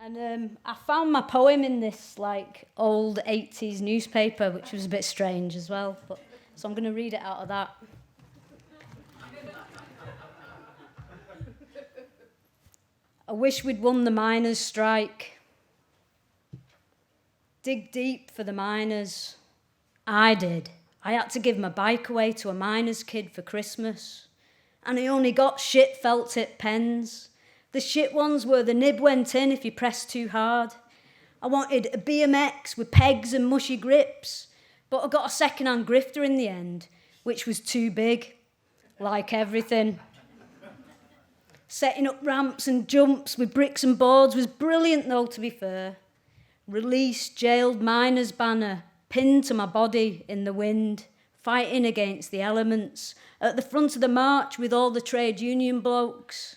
And I found my poem in this old 80s newspaper, which was a bit strange as well. So I'm going to read it out of that. I wish we'd won the miners' strike. Dig deep for the miners. I did. I had to give my bike away to a miner's kid for Christmas. And I only got shit felt tip pens. The shit ones where the nib went in if you pressed too hard. I wanted a BMX with pegs and mushy grips, but I got a second-hand grifter in the end, which was too big, like everything. Setting up ramps and jumps with bricks and boards was brilliant though, to be fair. Release jailed miners banner pinned to my body in the wind, fighting against the elements, at the front of the march with all the trade union blokes.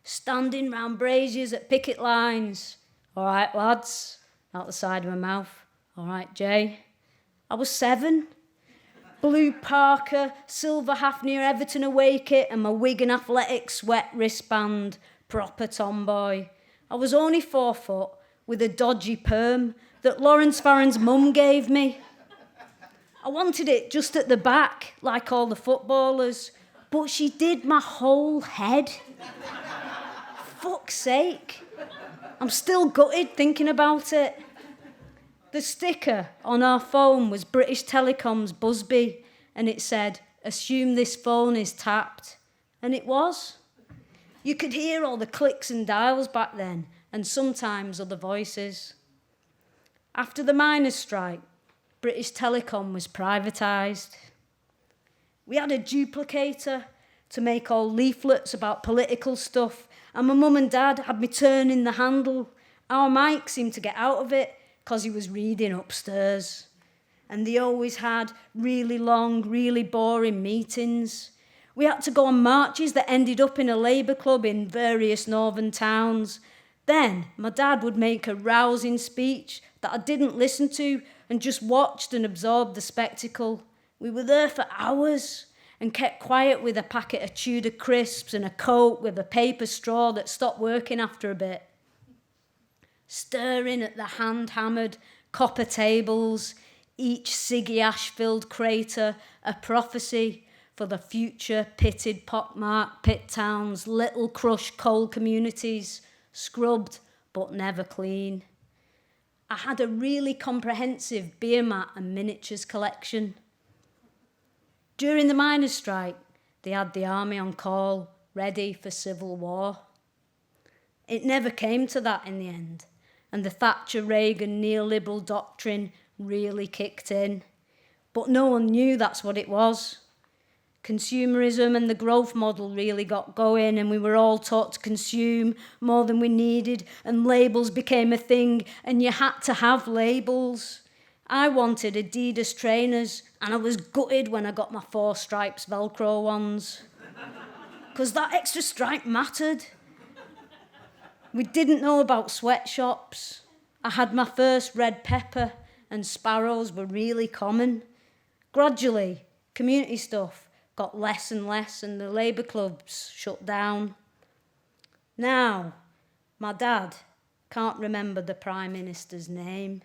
Standing round braziers at picket lines. All right, lads, out the side of my mouth. All right, Jay. I was 7. Blue Parker, silver Hafnia Everton away kit and my Wigan Athletic sweat wristband. Proper tomboy. I was only 4 foot with a dodgy perm that Lawrence Farron's mum gave me. I wanted it just at the back, like all the footballers, but she did my whole head. Fuck's sake. I'm still gutted thinking about it. The sticker on our phone was British Telecom's Busby, and it said, "Assume this phone is tapped." And it was. You could hear all the clicks and dials back then, and sometimes other voices. After the miners' strike, British Telecom was privatised. We had a duplicator to make all leaflets about political stuff, and my mum and dad had me turning the handle. Our Mike seemed to get out of it because he was reading upstairs. And they always had really long, really boring meetings. We had to go on marches that ended up in a Labour club in various northern towns. Then my dad would make a rousing speech that I didn't listen to and just watched and absorbed the spectacle. We were there for hours and kept quiet with a packet of Tudor crisps and a Coke with a paper straw that stopped working after a bit. Staring at the hand-hammered copper tables, each ciggy ash-filled crater a prophecy for the future pitted pockmarked pit towns, little crushed coal communities, scrubbed but never clean. I had a really comprehensive beer mat and miniatures collection. During the miners' strike, they had the army on call, ready for civil war. It never came to that in the end, and the Thatcher-Reagan neoliberal doctrine really kicked in. But no one knew that's what it was. Consumerism and the growth model really got going, and we were all taught to consume more than we needed, and labels became a thing, and you had to have labels. I wanted Adidas trainers, and I was gutted when I got my 4 stripes Velcro ones, because that extra stripe mattered. We didn't know about sweatshops. I had my first red pepper, and sparrows were really common. Gradually, community stuff got less and less, and the Labour clubs shut down. Now, my dad can't remember the Prime Minister's name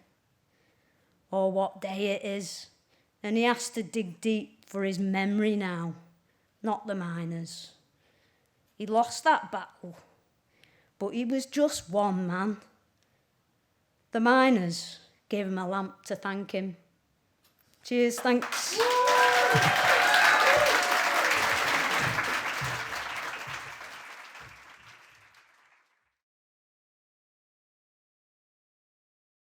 or what day it is, and he has to dig deep for his memory now, not the miners. He lost that battle, but he was just one man. The miners gave him a lamp to thank him. Cheers, thanks.